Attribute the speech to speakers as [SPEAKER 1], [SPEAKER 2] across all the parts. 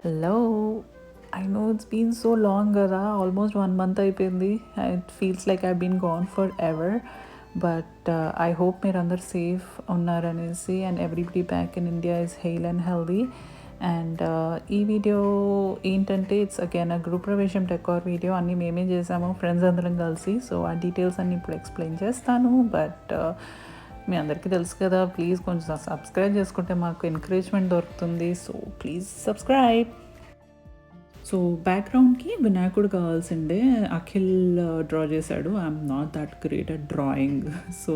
[SPEAKER 1] Hello. I know it's been so long, Gara. Almost 1 month అయిపోయింది. It feels like I've been gone forever. But I hope మీరందరూ safe ఉన్నారనేసి and everybody back in India is hale and healthy. And ఈ video ఏంటంటే it's again గృహ ప్రవేశం decor video అన్నీ మేమే చేసాము friends అందరం కలిసి. సో ఆ డీటెయిల్స్ అన్నీ ఇప్పుడు ఎక్స్ప్లెయిన్ చేస్తాను. బట్ మీ అందరికీ తెలుసు కదా, ప్లీజ్ కొంచెం సబ్స్క్రైబ్ చేసుకుంటే మాకు ఎంకరేజ్మెంట్ దొరుకుతుంది. So please subscribe. సో బ్యాక్గ్రౌండ్కి వినాయకుడు కావాల్సిందే. అఖిల్ డ్రా చేశాడు. I'm not that great at drawing. So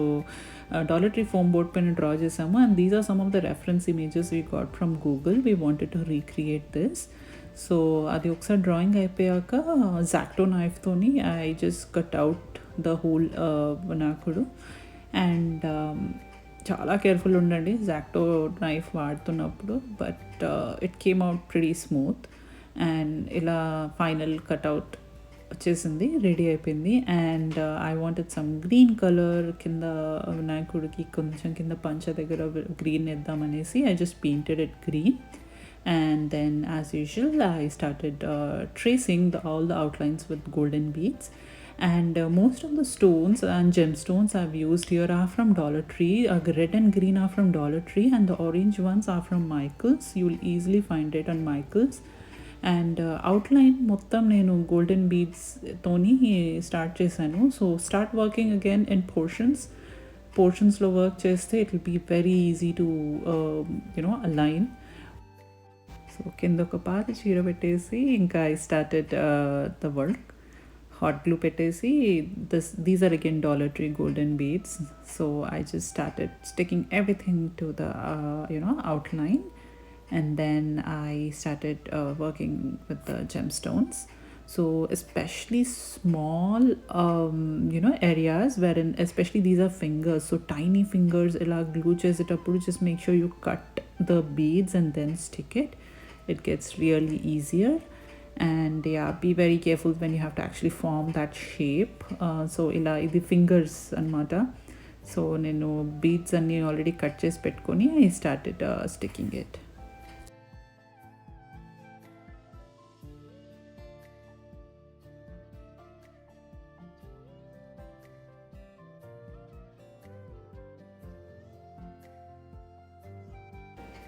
[SPEAKER 1] dollar tree foam board పైన డ్రా చేసాము. And these are some of the reference images we got from Google. We wanted to recreate this. So అది ఒకసారి drawing అయిపోయాక X-Acto నైఫ్తోని I just cut out the whole వినాయకుడు. And చాలా careful ఉండండి X-Acto knife వాడుతున్నప్పుడు. But it came out pretty smooth. And ఇలా final cutout వచ్చేసింది, రెడీ అయిపోయింది. And I wanted some green colour కింద వినాయకుడికి కొంచెం కింద పంచ దగ్గర గ్రీన్ వేద్దామనేసి I just painted it green. And then as usual I started tracing all the outlines with golden beads. And most of the stones and gemstones I've used here are from Dollar Tree. Red and green are from Dollar Tree and the orange ones are from Michaels. You'll easily find it on Michaels. And outline మొత్తం నేను golden బీడ్స్తోని start చేశాను. So start working again in పోర్షన్స్లో work చేస్తే it will be very easy to you know align. So కింద ఒక పాత చీర పెట్టేసి ఇంకా I started the work. Hot glue పెట్టేసి these are again Dollar Tree golden beads. So I just started sticking everything to the outline. And then I started working with the gemstones. So especially small areas wherein especially these are fingers, so tiny fingers ila glue chesetappudu just make sure you cut the beads and then stick it. It gets really easier. And yeah, be very careful when you have to actually form that shape. So ila idi fingers anamata. So nenu beads anni already cut chesi pettukoni I started sticking it.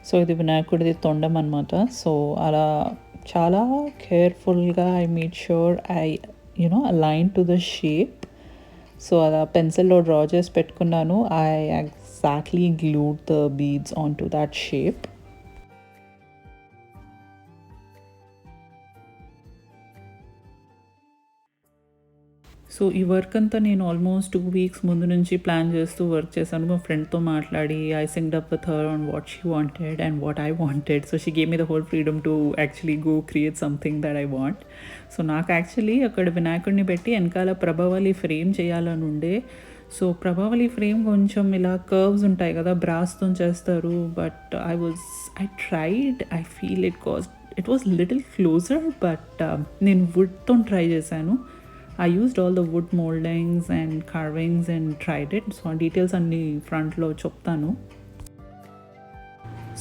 [SPEAKER 1] So ఇది వినాయకుడిది తొండం అనమాట. So అలా చాలా కేర్ఫుల్గా I made sure I align to the shape. So అలా పెన్సిల్లో draw చేసి పెట్టుకున్నాను. I exactly glued the beads on to that shape. So ఈ వర్క్ అంతా నేను ఆల్మోస్ట్ 2 వీక్స్ ముందు నుంచి ప్లాన్ చేస్తూ వర్క్ చేశాను. మా ఫ్రెండ్తో మాట్లాడి I synced up with her on what she wanted and what I wanted. So she gave me the whole freedom to actually go create something that I want. So నాకు actually అక్కడ వినాయకుడిని పెట్టి వెనకాల ప్రభావళి frame చేయాలని ఉండే. So ప్రభావళి frame కొంచెం ఇలా curves ఉంటాయి కదా, బ్రాస్తో చేస్తారు. But I tried, I feel it was little closer. But నేను వుడ్తో ట్రై చేశాను. I used all the wood moldings and carvings and tried it. So details anni front lo choptanu.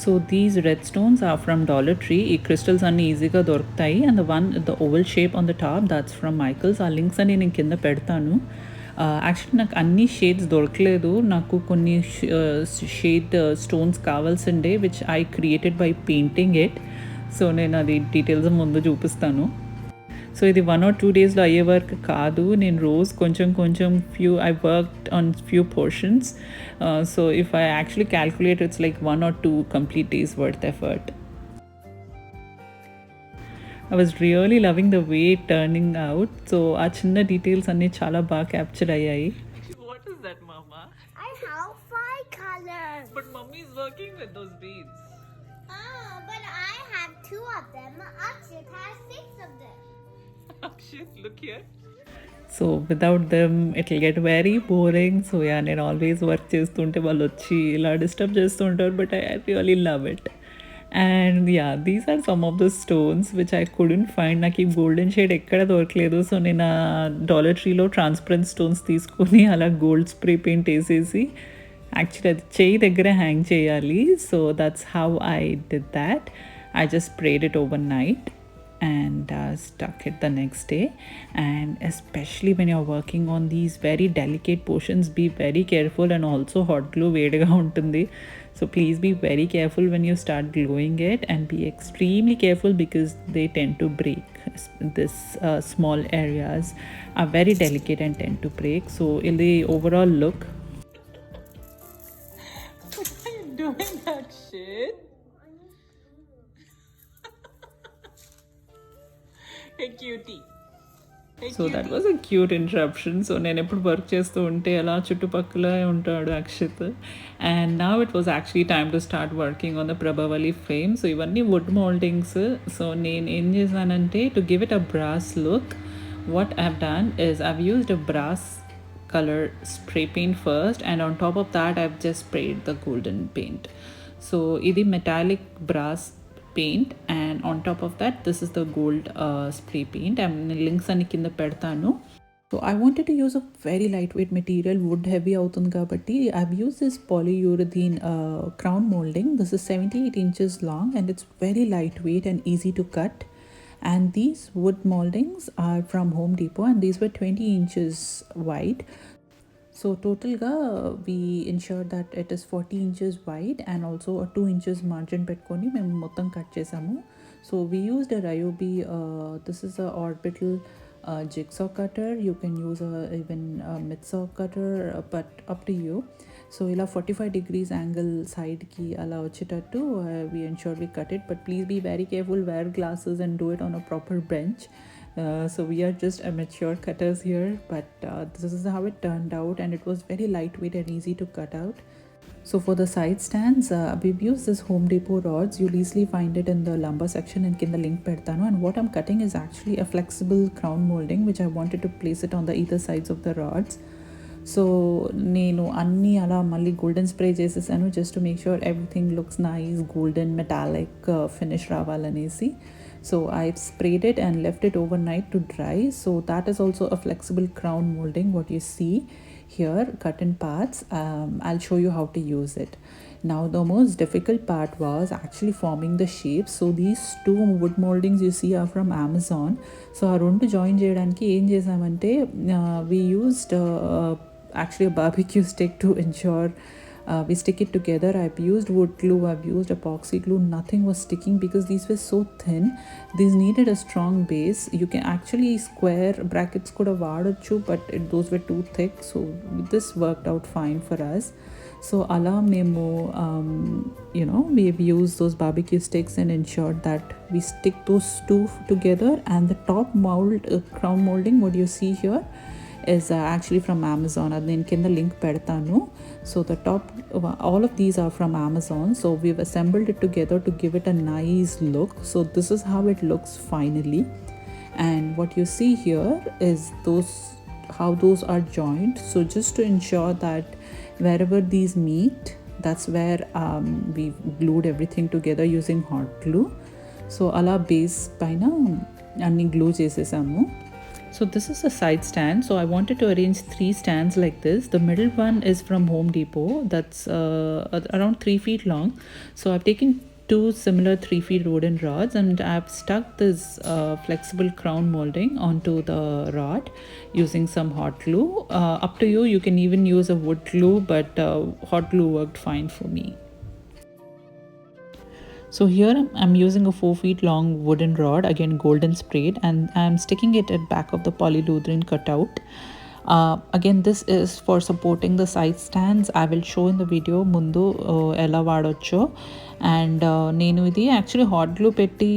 [SPEAKER 1] So these red stones are from Dollar Tree. Ee crystals anni easy ga doruktayi. And the oval shape on the top, that's from Michaels. Aa links anni nenu kinda pedtanu. Actually నాకు అన్ని shades దొరకలేదు. నాకు కొన్ని shade stones కావాల్సిండే which I created by painting it. So నేను అది details ముందు చూపిస్తాను. సో ఇది 1 or 2 డేస్లో అయ్యే వర్క్ కాదు. నేను రోజు కొంచెం I worked on few portions. So if I actually calculate it's like 1 or 2 complete days worth effort. I was really loving the way turning out. So ఆ చిన్న డీటెయిల్స్ అన్నీ చాలా బాగా క్యాప్చర్ అయ్యాయి. What is that, Mama?
[SPEAKER 2] I have 5 colors.
[SPEAKER 1] But Mommy is working with those beads.
[SPEAKER 2] But I have 2 of them. Akshit has 6 of them.
[SPEAKER 1] Akshit, look here. So without them it'll get very boring. So yeah, నేను always work చేస్తుంటే వాళ్ళు వచ్చి ఇలా disturb చేస్తుంటారు. But I really love it. And yeah, these are some of the stones which I couldn't find. నాకు ఈ golden shade ఎక్కడ దొరకలేదు. సో నేను డాలర్ ట్రీలో ట్రాన్స్పరెంట్ స్టోన్స్ తీసుకొని అలా గోల్డ్ స్ప్రే పెయింట్ వేసేసి యాక్చువల్లీ అది చేయి దగ్గర హ్యాంగ్ చేయాలి. So that's how I did that. I just sprayed it overnight and stuck it the next day. And especially when you're working on these very delicate portions, be very careful. And also hot glue వేడిగా ఉంటుంది, so please be very careful when you start gluing it, and be extremely careful because they tend to break. This small areas are very delicate and tend to break. So in the overall look, what are you doing that shit? Hey cutie. So that was a cute interruption. So నేను ఎప్పుడు work చేస్తూ ఉంటే అలా చుట్టుపక్కల ఉంటాడు Akshit. And now it was actually time to start working on the prabhavali frame. So ఇవన్నీ wood mouldings. So నేను ఏం చేశానంటే to give it a brass look, what I've done is I've used a brass color spray paint first, and on top of that I've just sprayed the golden paint. So idi metallic brass paint, and on top of that this is the gold spray paint. I'm links ani kinda pedtanu. So I wanted to use a very lightweight material, wood heavy avutundi kabatti I've used this polyurethane crown molding. This is 78 inches long and it's very lightweight and easy to cut. And these wood moldings are from Home Depot, and these were 20 inches wide. So total ga we ensured that it is 40 inches wide and also a 2 inches margin petkoni mem mottham cut chesamu. So we used a Ryobi, this is a orbital jigsaw cutter. You can use even a mid-saw cutter, but up to you. So ila 45 degrees angle side ki ala vachettattu we ensured we cut it, but please be very careful, wear glasses and do it on a proper bench. So we are just amateur cutters here, but this is how it turned out, and it was very lightweight and easy to cut out. So for the side stands, we've used this Home Depot rods. You'll easily find it in the lumber section and kinda link pedtanu. And what I'm cutting is actually a flexible crown molding, which I wanted to place it on the either sides of the rods. So నేను అన్నీ అలా మళ్ళీ golden spray చేసేసాను, just to make sure everything looks nice, golden metallic finish రావాలనేసి. So I sprayed it and left it overnight to dry. So that is also a flexible crown moulding, what you see here cut in parts. I'll show you how to use it. Now the most difficult part was actually forming the shapes. So these two wood moldings you see are from Amazon. So ఆ రెండు join చేయడానికి ఏం చేసామంటే we used actually a barbecue stick to ensure we stick it together. I've used wood glue, I've used epoxy glue, nothing was sticking because these were so thin. These needed a strong base. You can actually square brackets kuda vadochu, but those were too thick, so this worked out fine for us. So ala memo we've used those barbecue sticks and ensured that we stick those two together. And the top mold crown molding, what you see here, is actually from Amazon. Ad nenu kinda link pedtanu. So the top, all of these are from Amazon. So we've assembled it together to give it a nice look. So this is how it looks finally. And what you see here is how those are joined. So just to ensure that wherever these meet, that's where we've glued everything together using hot glue. So ala base paina anni glue chesesamu. So this is a side stand. So I wanted to arrange 3 stands like this. The middle one is from Home Depot. That's around 3 feet long. So I've taken 2 similar 3 feet wooden rods, and I've stuck this flexible crown molding onto the rod using some hot glue. Up to you, you can even use a wood glue, but hot glue worked fine for me. So here I'm using a 4 feet long wooden rod, again golden sprayed, and I'm sticking it at back of the polyurethane cutout. Again, this is for supporting the side stands. I will show in the video mundu ela vadocho. And nenu idi actually hot glue petti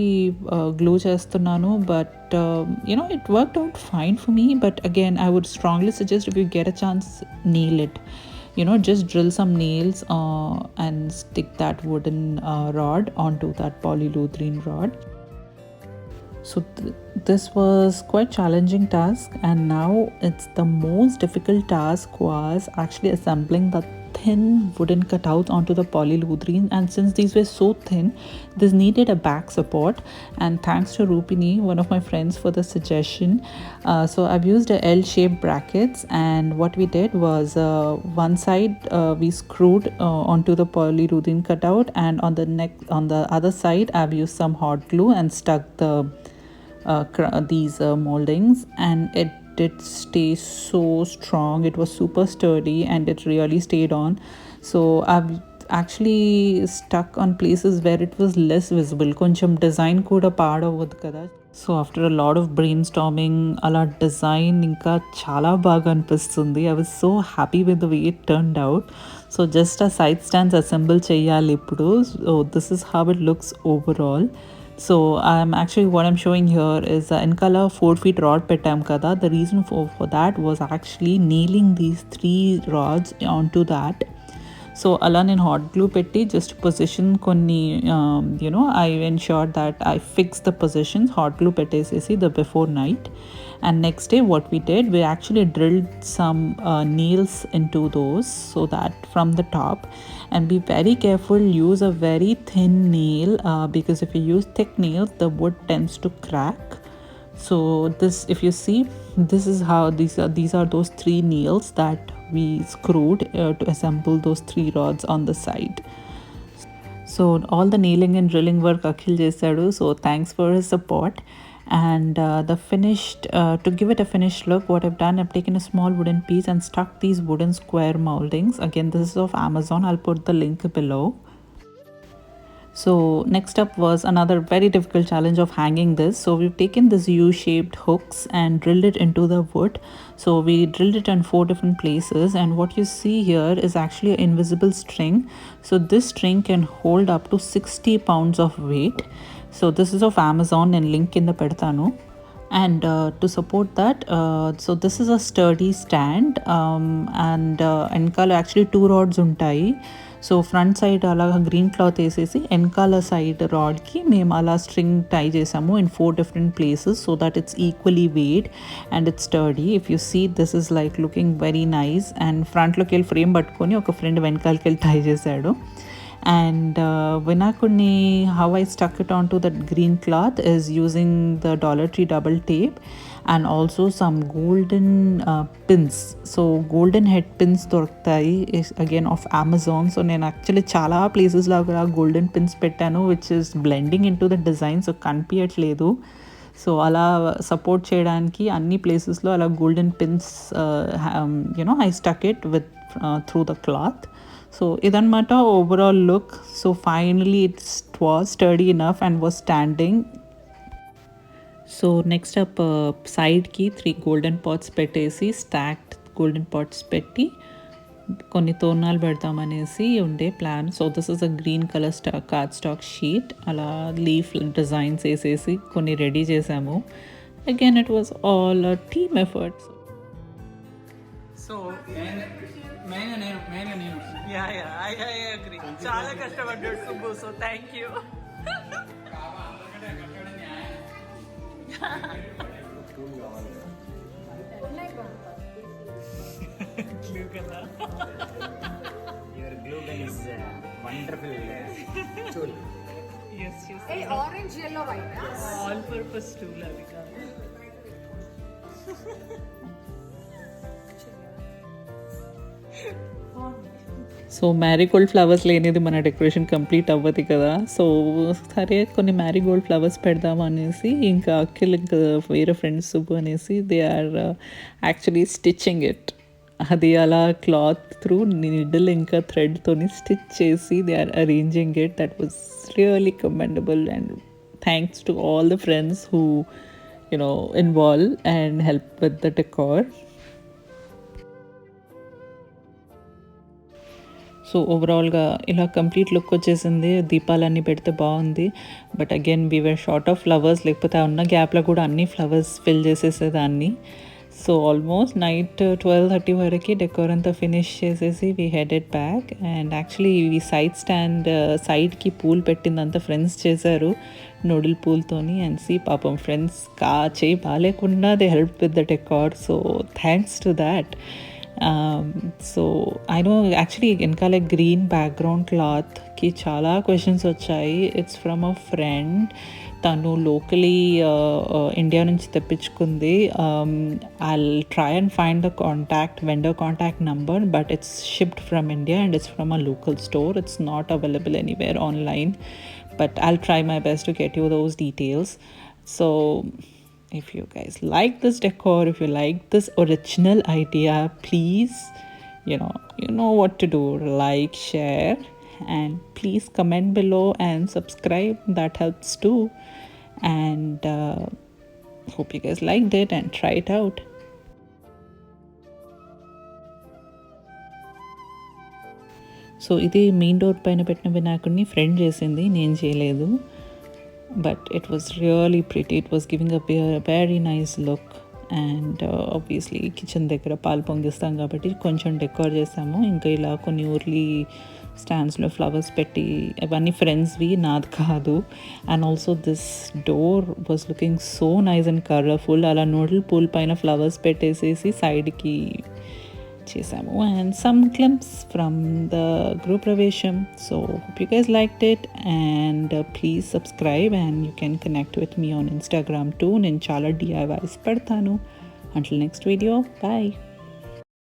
[SPEAKER 1] glue chestunnanu, but it worked out fine for me. But again, I would strongly suggest, if you get a chance, nail it. Just drill some nails and stick that wooden rod onto that polyurethane rod. So this was quite challenging task, and now it's the most difficult task was actually assembling thin wooden cutouts onto the polylutrine, and since these were so thin, this needed a back support. And thanks to Rupini, one of my friends, for the suggestion. So I've used a L-shaped brackets, and what we did was one side we screwed onto the polyurethane cutout, and on the other side I've used some hot glue and stuck these moldings, and it did stay so strong. It was super sturdy and it really stayed on. So I've actually stuck on places where it was less visible, కొంచెం design కూడా పాడవద్దు కదా. So after a lot of brain storming అలా design ఇంకా చాలా బాగా అనిపిస్తుంది. I was so happy with the way it turned out. So just ఆ side stands assemble చేయాలి ఇప్పుడు. So this is how it looks overall. So what I'm showing here is in color 4 feet rod pettam kada. The reason for that was actually nailing these 3 rods onto that. So అలా నేను hot glue పెట్టి just position కొన్ని I ensured that I fixed the positions, hot glue పెట్టేసేసి the before night. And next day what we did, we actually drilled some nails into those, so that from the top, and be very careful, use a very thin nail because if you use thick nails the wood tends to crack. So this, if you see, this is how these are those 3 nails that we screwed to assemble those 3 rods on the side. So all the nailing and drilling work Akhil chesadu, so thanks for his support. And the finished to give it a finished look, what I've done, I've taken a small wooden piece and stuck these wooden square moldings. Again, this is of Amazon. I'll put the link below. So next up was another very difficult challenge of hanging this. So we've taken this U-shaped hooks and drilled it into the wood. So we drilled it in 4 different places, and what you see here is actually an invisible string. So this string can hold up to 60 pounds of weight. So this is of Amazon, and link in the pedtanu. And to support that, so this is a sturdy stand, and enkala actually 2 rods untayi. So front side అలా green cloth వేసేసి వెనకాల side రాడ్కి మేము అలా string tie చేసాము in 4 different places, so that it's equally weight and it's sturdy. If you see, this is like looking very nice. And ఫ్రంట్లోకి వెళ్ళి frame పట్టుకొని ఒక ఫ్రెండ్ వెనకాలకి వెళ్ళి టై చేశాడు. And Vinakuni, how I stuck it onto that green cloth is using the Dollar Tree double tape and also some golden pins. So golden head pins doruktayi is again of Amazon. So nenu actually chala places la golden pins pettanu, which is blending into the design, so kanpiyatledu. So అలా support చేయడానికి అన్ని ప్లేసెస్లో అలా golden pins I stuck it with through the cloth. So ఇదన్నమాట overall look. So finally it was sturdy enough and was standing. So next up సైడ్కి 3 golden pots పెట్టేసి stacked golden pots పెట్టి కొన్ని తోరణాలు పెడతామనేసి ఉండే plan. So this is a green colour card stock sheet, అలా leaf designs వేసేసి కొన్ని రెడీ చేసాము. Again it was all a team effort.
[SPEAKER 3] So చాలా కష్టపడ్డాడు Subbu. So thank you. Glue కదా.
[SPEAKER 4] Your glue gun is wonderful tool.
[SPEAKER 3] Yes, yes.
[SPEAKER 5] Hey, orange, yellow, white.
[SPEAKER 3] All purpose tool అది కాదు.
[SPEAKER 1] So Marie Gold flowers లేనిది మన డెకరేషన్ కంప్లీట్ అవ్వదు కదా. So సరే కొన్ని మ్యారీగోల్డ్ ఫ్లవర్స్ పెడదాం అనేసి ఇంకా అఖిల్ ఇంకా వేరే ఫ్రెండ్స్ సుబ్బు అనేసి they are actually stitching it. అది అలా క్లాత్ త్రూ నిడిల్ ఇంకా థ్రెడ్తోని స్టిచ్ చేసి they are arranging it. That was really commendable and thanks to all the friends who involve and help with the decor. So ఓవరాల్గా ఇలా complete look వచ్చేసింది. దీపాలన్నీ పెడితే బాగుంది. But again we were short of flowers, లేకపోతే ఉన్న గ్యాప్లో కూడా అన్ని ఫ్లవర్స్ ఫిల్ చేసేసేదాన్ని. సో ఆల్మోస్ట్ నైట్ 12:30 వరకు డెకోర్ అంతా ఫినిష్ చేసేసి we headed back. And actually ఈ సైడ్ స్టాండ్ సైడ్కి పూల్ పెట్టిందంతా ఫ్రెండ్స్ చేశారు నూడిల్ పూల్తోని. అండ్ సి పాపం ఫ్రెండ్స్ చేయి బాగాలేకుండా they help with the decor. So thanks to that. So I know actually వెనకాల గ్రీన్ బ్యాక్గ్రౌండ్ క్లాత్కి చాలా క్వశ్చన్స్ వచ్చాయి. ఇట్స్ ఫ్రమ్ అ ఫ్రెండ్, తను లోకలీ ఇండియా నుంచి తెప్పించుకుంది. I'll try and find the vendor contact number, but it's shipped from India and it's from a local store. It's not available anywhere online, but I'll try my best to get you those details. So if you guys like this decor, if you like this original idea, please, you know what to do. Like, share, and please comment below and subscribe. That helps too. And hope you guys liked it and try it out. So ఇది main door పైన పెట్టిన వినాయకుడిని friend చేసింది, నేను చేయలేదు. But it was really pretty. It was giving a very nice look. And obviously kitchen దగ్గర పాలు పొంగిస్తాం కాబట్టి కొంచెం డెకోర్ చేసాము. ఇంకా ఇలా కొన్ని ఊర్లీ స్టాండ్స్లో ఫ్లవర్స్ పెట్టి, అవన్నీ ఫ్రెండ్స్వి, నాది కాదు. And also this door was looking so nice and colourful. అలా నూడిల్ పూల్ పైన ఫ్లవర్స్ పెట్టేసేసి సైడ్కి చేసాము. And some glimpse from the group Pravesham. So hope you guys liked it, and please subscribe, and you can connect with me on Instagram too. నేను చాలా DIYs పెడతాను. Until next video, bye.